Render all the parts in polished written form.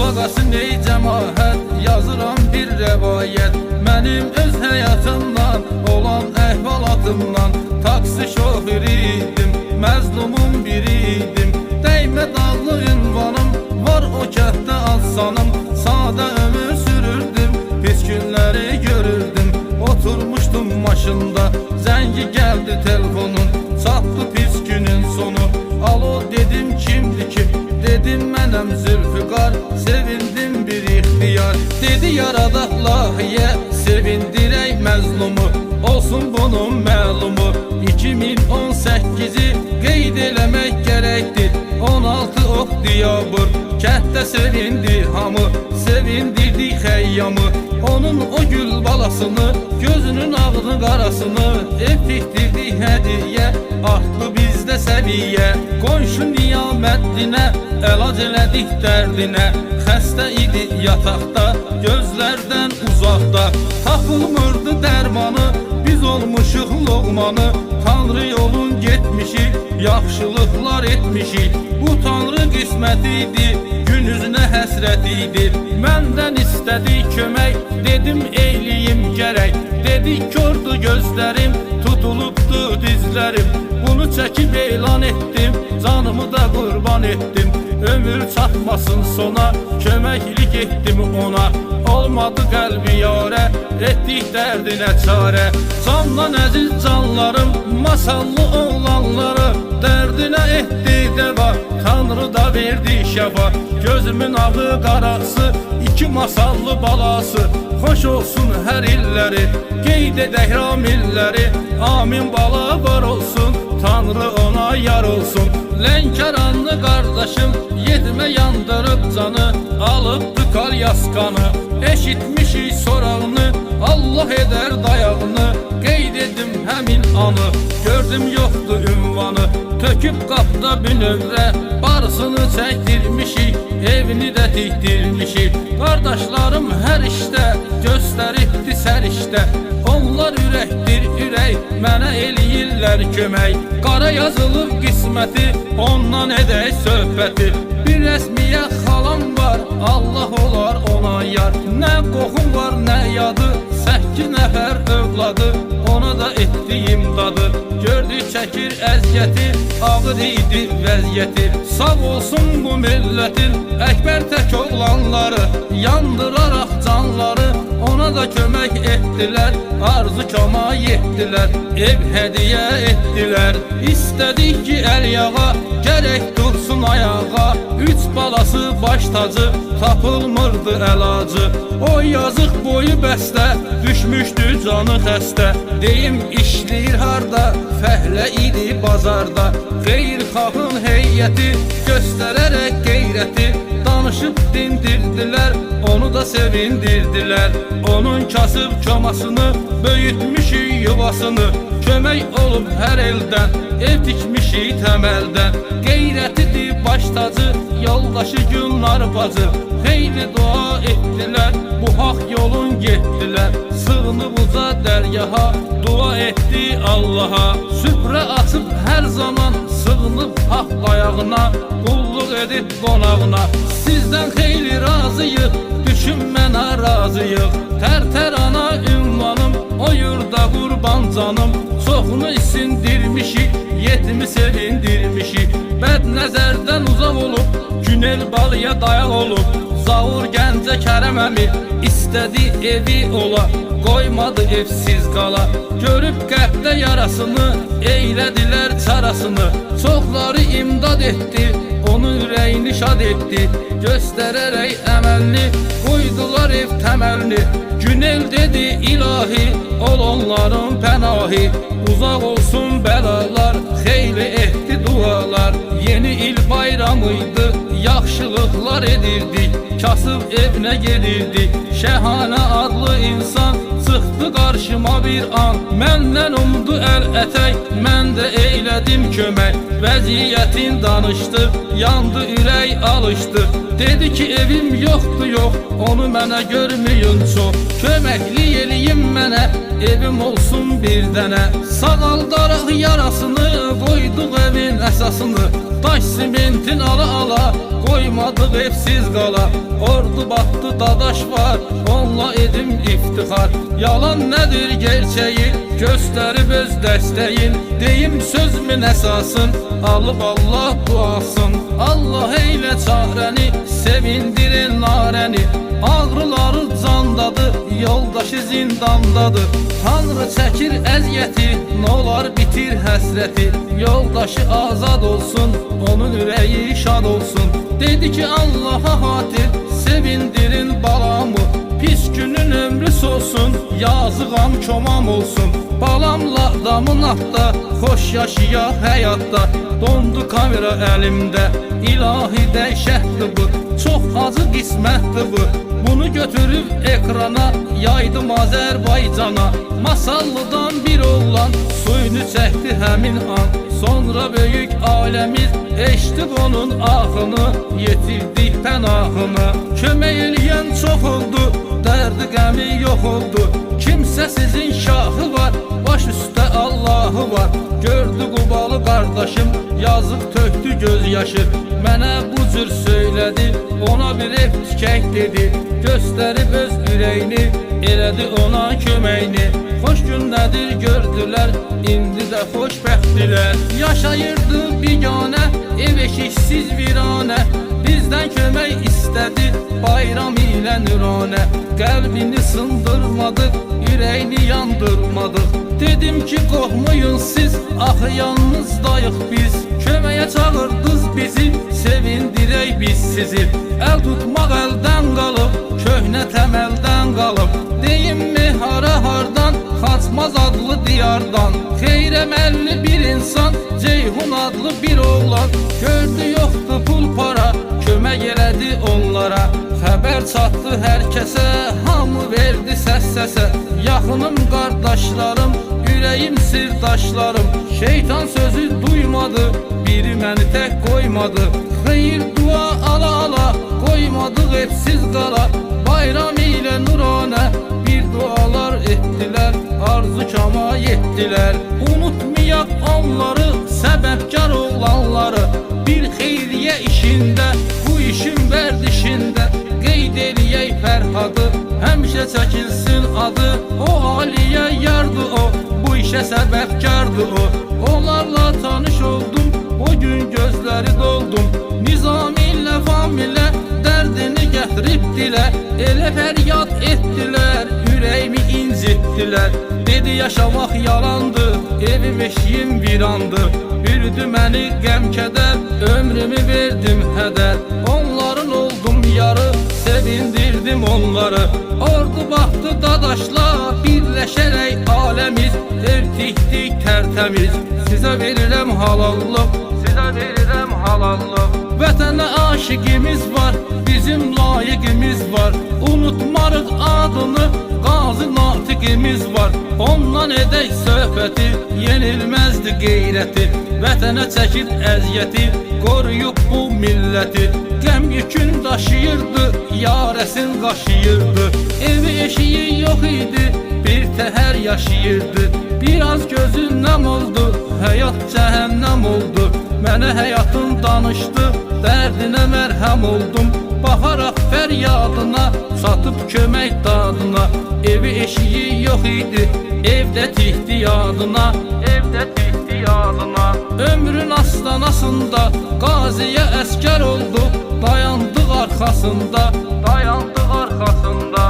qulaqasın ey cəmaət, yazıram bir rəvayət. Mənim öz həyatımdan, olan əhvalatımdan. Taksi şoförü idim, məzlumun biriydim. Dəymə dallı ünvanım, var o kəhtdə azsanım. Sadə ömür sürürdüm, pis günləri görürdüm. Oturmuşdum maşında, zəngi gəldi telefonun. Çatdı pis günün sonu. Alo dedim, kimdir kim? Dedim mənəm Zülfüqar, sevindim bir ixtiyar. Dedi yaradaq lahiyə, sevindirək məzlumu. Olsun bunun məlumu. 2018-i qeyd eləmək gərəkdir. 16 oktyabr, kənddə sevindi hamı, sevindirdi xəyyamı. Onun o gül balasını, gözünün ağını qarasını, eftikdirdi hədiyə, artdı bizdə səviyyə. Qonşu niyaməddinə, əlac elədik dərdinə. Xəstə idi yataqda, gözlərdən uzaqda. Tapılmırdı dərmanı, biz olmuşuq loğmanı. Tanrı yolun getmişik, yaxşılıqlar etmişik. Bu Tanrı qismət idi, gün üzünə həsrət idi. Məndən istədi kömək, dedim eyliyim gərək. Dedi kördü gözlərim, tutulubdu dizlərim. Bunu çəkib elan etdim, canımı da qurban etdim. Ömür çatmasın sona, köməklik etdim ona. Olmadı qəlbi yarə, etdik dərdinə çarə. Candan əziz canlarım, masallı oğlanları, dərdinə etdi dəva, Tanrı da verdi şəfa. Gözümün ağı qarası, iki masallı balası. Xoş olsun hər illəri, qeyd edək ramilləri. Amin bala var olsun, Tanrı ona yar olsun. Lənkəranlı qardaşım, yetmə yandırıb canı, alıbdı qar yasqanı. Eşitmişik sorağını, Allah edər dayağını. Qeyd edim həmin anı, gördüm yoxdur ünvanı. Töküb qapda bünövrə, barısını çəkdirmişik, evini də tikdirmişik. Qardaşlarım hər işdə, göstəribdi sərişdə. Onlar ürəkdir ürək, mənə eləyirlər kömək. Qara yazılıb qisməti, ondan edək söhbəti. Bir rəsmiyə xalam var, Allah olar ona yar. Nə qoxum var, nə yadı, 8 nəfər övladı. Ona da etdiyim dadı, gördü çəkir əziyyəti. Ağır idi vəziyyəti. Sağ olsun bu millətin əkbər tək oğlanları, yandıraraq canları. Ona da kömək etdilər, arzu kama yetdilər. Ev hədiyə etdilər. İstədik ki əl yağa, gərək dursun ayağa. 3 balası baş tacı, tapılmırdı əlacı. O yazıq boyu bəstə, düşmüşdü canı xəstə. Deyim işləyir harda, fəhlə idi bazarda. Xeyirxahın heyəti, göstərərək qeyrəti. Danışıb dindirdilər, onu da sevindirdilər. Onun kasıb komasını, böyütmüşük yuvasını. Kömək olub hər eldən, ev tikmişik təməldən. Qeyrətidir baş tacı, yoldaşı günlar bacı. Xeyli dua etdilər, bu haq yolun getdilər. Sığınıb uca dərgaha, dua etdi Allaha. Süfrə açıb hər zaman, sığınıb haq dayağına. Qulluq edib qonağına. Sizdən xeyli razıyıq, düşünmənə razıyıq. Tərtər ana ünvanım, o yurda qurban canım. Çoxunu isindirmişik, yetimi sevindirmişik. Bəd nəzərdən uzaq olub, günel balıya dayaq olub. Zavur gəncə Kərəm əmi, istədi evi ola. Qoymadı evsiz qala, görüb qəlbdə yarasını. Eylədilər çarasını, çoxları imdad etdi, onun ürəyini şad etdi. Göstərərək əməlini, qoydular ev təməlini. Günel dedi ilahi, ol onların pənahi. Uzaq olsun bəlalar, xeyli etdi dualar. Yeni il bayramıydı, yaxşılıqlar edirdik. Kasıb evinə gedirdik, Şəhanə adlı insan çıxdı qarşıma bir an. Məndən umdu əl ətək, mən də eylədim kömək. Vəziyyətin danışdı, yandı ürək alışdı. Dedi ki evim yoxdur yox, onu mənə görməyin çox. Köməkli eləyim mənə, evim olsun bir dənə. Sağaldaraq yarasını, qoyduq evin əsasını. Daş simentin ala koymadık evsiz qala. Ordu battı dadaş var, onunla edim iftihar. Yalan nedir gerçeği, gösterib öz dəstəyin. Deyim sözümün əsasın, alıb Allah duasın. Allah eylə çarəni, sevindirin narəni. Ağrıları candadır, yoldaşı zindandadır. Tanrı çəkir əziyyəti, nolar bitir həsrəti. Yoldaşı azad olsun, onun ürəyi şad olsun. Dedi ki Allah'a hatir, sevindirin balamı. Pis günün ömrü solsun, yazıqam komam olsun. Balamla damın atda, xoş yaşaya həyatda. Dondu kamera əlimdə, ilahi dəhşətdir bu. Çox acı qismətdir bu. Bunu götürüb ekrana, yaydım Azərbaycana. Masallıdan bir oğlan, suyunu çəkdi həmin an. Sonra böyük aləmiz eşitib onun ahını, yetirdik pənahını. Kömək eləyən çox oldu, dərdi qəmi yox oldu. Kimsə sizin şahı var, baş üstə Allahı var. Gördü Qubalı qardaşım, yazıq tökdü göz yaşı. Mənə bu cür söylədi, ona bir ev tikək dedi. Göstərib öz ürəyini, elədi ona köməyini. Xoş günlədir gördülər, indi də xoşbəxtdilər. Yaşayırdı biganə, ev eşiksiz viranə. Bizdən kömək istədi, bayram ilə nüranə. Qəlbini sındırmadıq, ürəyini yandırmadıq. Dedim ki qorxmayın siz, axı yalnızdayıq biz. Köməyə çağırdınız bizi, sevindirək biz sizi. Əl tutmaq əldən qalıb, köhnə təməldən qalıb. Deyimmi hara hardan, Xaçmaz adlı diyardan. Xeyrəməlli bir insan, Ceyhun adlı bir oğlan. Gördü yoxdur pul para, kömək elədi onlara. Xəbər çatdı hər kəsə, hamı verdi səs-səsə. Yaxınım qardaşlarım, ürəyim sirdaşlarım. Şeytan sözü duymadı, biri məni tək qoymadı. Xeyir dua ala qoymadıq evsiz qala. Bayram ilə nuranə bir dualar etdilər, arzu kama yetdilər. Unutmayaq onları, səbəbkar oğlanları. Bir xeyriyə işində, bu işin vərdişində. Qeyd eləyək Fərhadı, həmişə çəkilsin adı. O aliyə yardı o, bu işə səbəbkardı o. Onlarla tanış oldum, o gün gözləri doldum. Nizami ilə Familə dərdini gətirib dilə. Elə fəryad etdilər, ürəyimi incitdilər. Dedi yaşamaq yalandı, evim eşiyim virandı. Bürüdü məni qəm-kədər, ömrümü verdim hədər. Onların oldum yarı, sevindirdim onları. Ordu baxdı dadaşlar, birləşərək aləmiz. Ev tikdik tərtəmiz, sizə verirəm halallıq, sizə verirəm halallıq. Vətənə aşiqimiz var, bizim layiqimiz var. Unutmarıq adını, Qazi Natiqimiz var. Ondan edək söhbəti, yenilməzdi qeyrəti. Vətənə çəkir əziyyəti, qoruyub bu milləti. Qəm yükün daşıyırdı, yarəsin qaşıyırdı. Evi eşiyi yox idi, bir təhər yaşayırdı. Biraz gözü nəm oldu, həyat cəhənnəm oldu. Mənə həyatın danışdı, dərdinə mərhəm oldum. Baxaraq fəryadına, satıb kömək dadına. Evi eşiyi yox idi, evdə tihdi yadına. Evdə tihdi yadına. Ömrün astanasında, qaziyə əskər oldu. Dayandıq arxasında, dayandıq arxasında.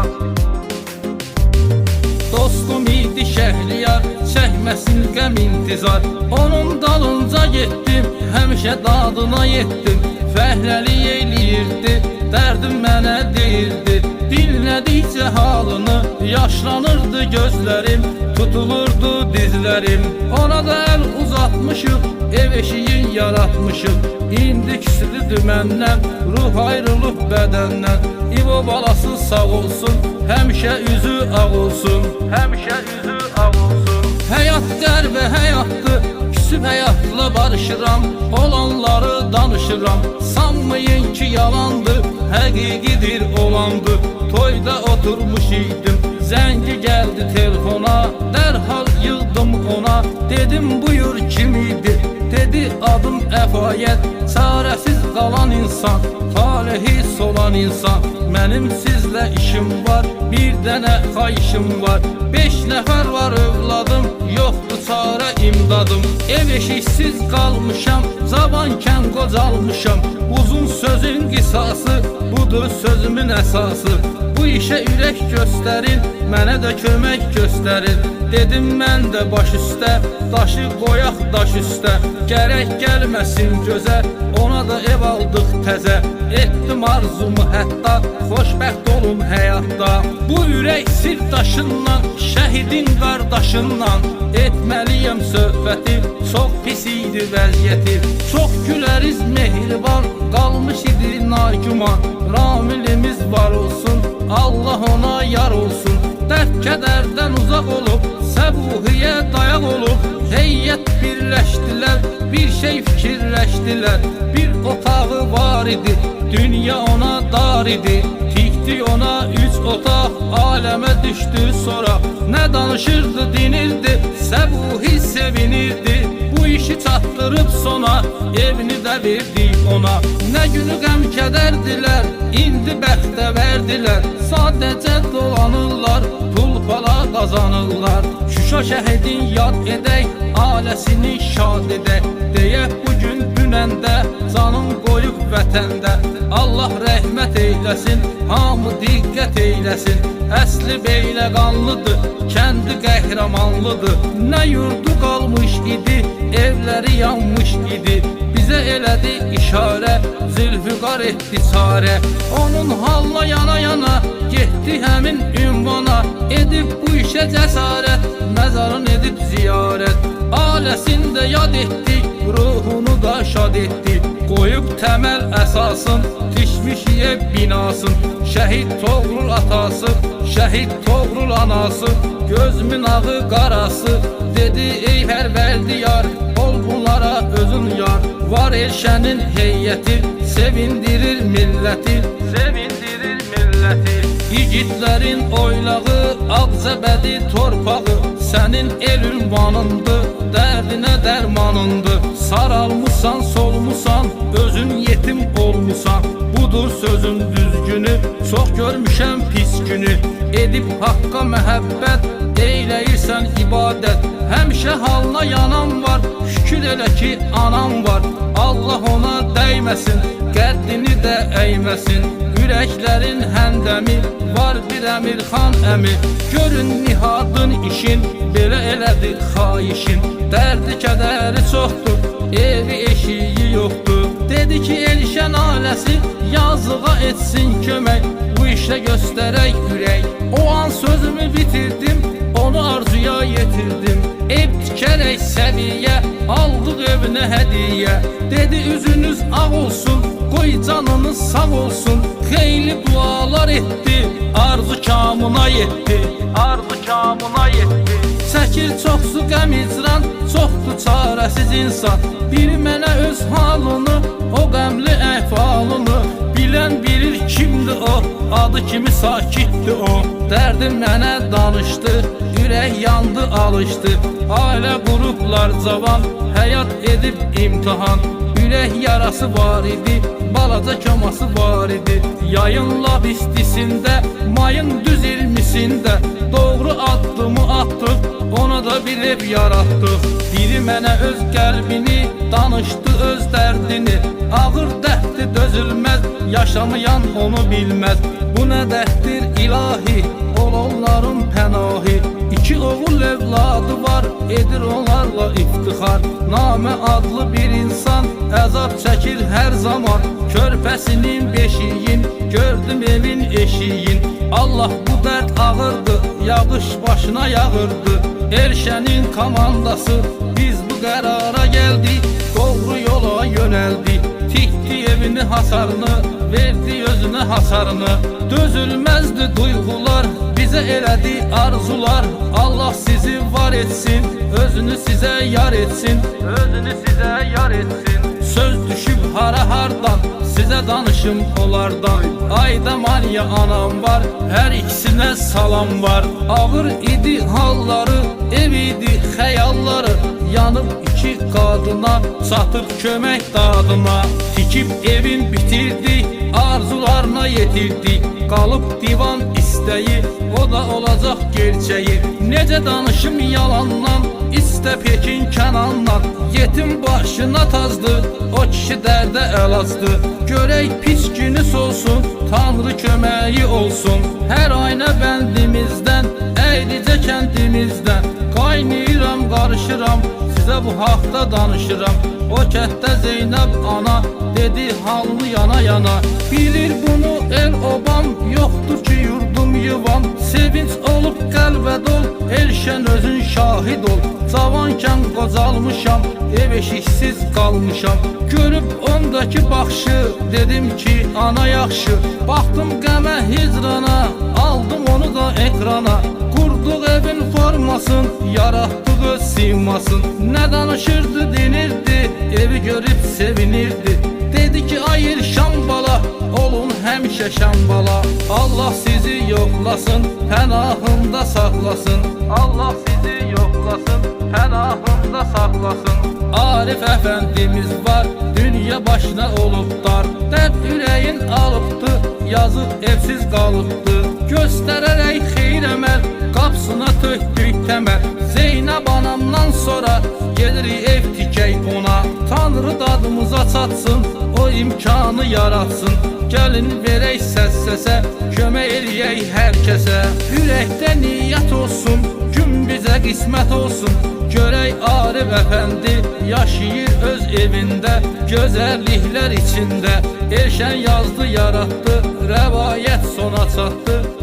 Dostum idi Şəhriyar, çəkməsin qəm intizar. Onun dalınca getdim, həmişə dadına yetdim. Fəhləli eləyirdi, dərdim mənə deyirdi. Dinlədikcə halını, yaşlanırdı gözlərim. Tutulurdu dizlərim. Ona da əl uzatmışıq, ev eşiyin yaratmışıq. İndi küsüdür məndən, ruh ayrılıb bədəndən. İvo balası sağ olsun, həmişə üzü ağ olsun. Həmişə üzü ağ olsun. Həyat qəribə həyatdır, küsüb həyatla barışıram. Olanları danışıram, sanmayın ki yalandır. Həqiqidir olandı, toyda oturmuş idim. Zəngi gəldi telefona, dərhal yığdım ona. Dedim buyur kim idi, dedi Dedi adım əfayət, çarəsiz qalan insan, talehi solan insan. Mənim sizlə işim var, bir dənə xahişim var. 5 nəfər var övladım, yoxdur çarə imdadım. Ev eşiksiz qalmışam, zavankən qocalmışam. Uzun sözün qisası, budur sözümün əsası. Bu işə ürək göstərin, mənə də kömək göstərin. Dedim mən də baş üstə, daşı qoyaq daş üstə. Gərək gəlməsin gözə, ona da ev aldıq təzə. Etdim arzumu hətta, xoşbəxt olum həyatda. Bu ürək sirdaşından, şəhidin qardaşından etməliyəm söhbəti, çox pis idi vəziyyəti. Çox güləriz mehriban, qalmış idi nagüman. Ramilimiz var olsun, Allah ona yar olsun. Dərd kədərdən uzaq olub, səbuhiyə dayaq olub. Heyyət birləşdilər, bir şey fikirləşdilər. Bir otağı var idi, dünya ona dar idi. Tikdi ona 3 otaq, aləmə düşdü sonra. Nə danışırdı, dinirdi, səbuhi sevinirdi. Bu işi çatdırıb sona, evini də verdik ona. Nə günü qəm kədərdilər, indi bəxtə verdilər. Sadəcə dolanırlar, pul pala qazanırlar. Şuşa şəhidin yad edək, ailəsini şad edək. Deyək bugün dünəndə, canın qoyub vətəndə. Allah rəhmət eyləsin, hamı diqqət eyləsin. Əsli beylə qanlıdır, kəndi qəhrəmanlıdır. Nə yurdu qalmış idi, evləri yanmış idi. Bizə elədi işarə, Zülfüqar etdi çarə. Onun halına yana yana, getdi həmin ünvana. Edib bu işə cəsarət, məzarın edib ziyarət. Ailəsini də yad etdik, ruhunu da şad etdik. Qoyub təməl əsasın, tikmiş ev binasın. Şəhid Toğrul atası, şəhid Toğrul anası. Gözümün ağı qarası, dedi ey pərvərdiyar, ol bunlara özün yar. Var Elşənin heyyəti, sevindirir milləti, sevindirir milləti. İgidlərin oylağı, Ağzəbədi torpağı, sənin el ünvanındır, dərdinə dərmanındır. Saralmışsan, solmusan, özün yetim olmusan. Budur sözün düzgünü, çox görmüşəm pis günü. Edib haqqa məhəbbət, eyləyirsən ibadət. Həmişə halına yanan var, şükür elə ki anam var. Allah ona dəyməsin, qəddini də əyməsin. Ürəklərin həndəmi, var bir Əmirxan əmi. Görün Nihadın işin, belə elədi xahişin. Dərdi kədəri çoxdur, evi eşiyi yoxdur. Dedi ki Elşən ailəsi, yazığa etsin kömək. Bu işə göstərək ürək. O an sözümü bitirdim, onu arzuya yetirdim. Ev tikərək səviyyə, aldıq evinə hədiyə. Dedi üzünüz ağ olsun, qoy canınız sağ olsun. Xeyli dualar etdi, arzu kamına yetdi, arzu kamına yetdi. Çəkir çoxsu qəm icran, çoxdur çarəsiz insan. Biri mənə öz halını, o qəmli əhvalını. Bilən bilir kimdir o, adı kimi sakitdir o. Dərdim mənə danışdı, ürək yandı alışdı. Ailə qurublar cavan, həyat edib imtihan. Ürək yarası var idi, balaca koması var idi. Yayın lab istisində, mayın düz 20'sində. Doğru addımı atdıq, ona da bir ev yaratdıq. Biri mənə öz qəlbini, danışdı öz dərdini. Ağır dəhddi dözülməz, yaşamayan onu bilməz. Bu nə dəhddir ilahi, ol onların pənahi. 2 oğul evladı var, edir onlarla iftixar. Namə adlı bir insan, əzab çəkir hər zaman. Körpəsinin beşiyin, gördüm evin eşiyin. Allah bu dərd ağırdı, yağış başına yağırdı. Elşənin komandası, biz bu qərara gəldik. Doğru yola yönəldik, tikdi evini hasarını, verdi özünə hasarını. Dözülməzdi duyğular, bizə elədi arzular. Allah sizi var etsin, özünü sizə yar etsin, özünü sizə yar etsin. Söz düşüb hara hardan, sizə danışım onlardan. Ayda Mariya anam var, hər ikisinə salam var. Ağır idi halları, ev idi xəyalları. yanıb iki qadına, çatır kömək dadına. Tikib evin bitirdi, arzularına yetirdi, qalıb divan istəyi, o da olacaq gerçəyi. Necə danışım yalandan, istə Pekin Kənandan, yetim başına tazdı, o kişi dərdə əlacdı. Görək pis günüs olsun, Tanrı köməyi olsun. Hər aynə bəndimizdən, əydicə kəndimizdən, qaynayıram, qarışıram, sizə bu haqda danışıram. O kətdə Zeynəb ana dedi halını yana yana, bilir bunu el obam, yoxdur ki yurdum yuvam. Sevinç olub qəlbə dol, elşən özün şahid ol. Cavankən qocalmışam, ev eşiksiz qalmışam. Görüb ondakı baxışı, dedim ki ana yaxşı. Baxdım qəmə hicrana, aldım onu da ekrana. Qurduq evin formasın, yaratdığı simasın. Nə danışırdı dinirdi, evi görüb sevinirdi. Dedi ki ay Elşan bala, olun həmişə şambala. Allah sizi yoxlasın, pənahında saxlasın. Allah sizi yoxlasın, pənahında saxlasın. Arif əfəndimiz var, dünya başına olub dar. Dərd ürəyin alıbdı, yazıb evsiz qalıbdı. Göstərərək xeyir əməl, qapsına tökdük təməl. Zeynəb anamdan sonra gelirik ev tikək ona. Tanrı dadımıza çatsın, o imkanı yaratsın. Gəlin verək səs-səsə, kömək eləyək hər kəsə. Ürəkdə niyyət olsun, gün bizə qismət olsun. Görək Arif əfəndi yaşayır öz evində, gözəlliklər içində. Elşən yazdı, yaratdı, rəvayət sona çatdı.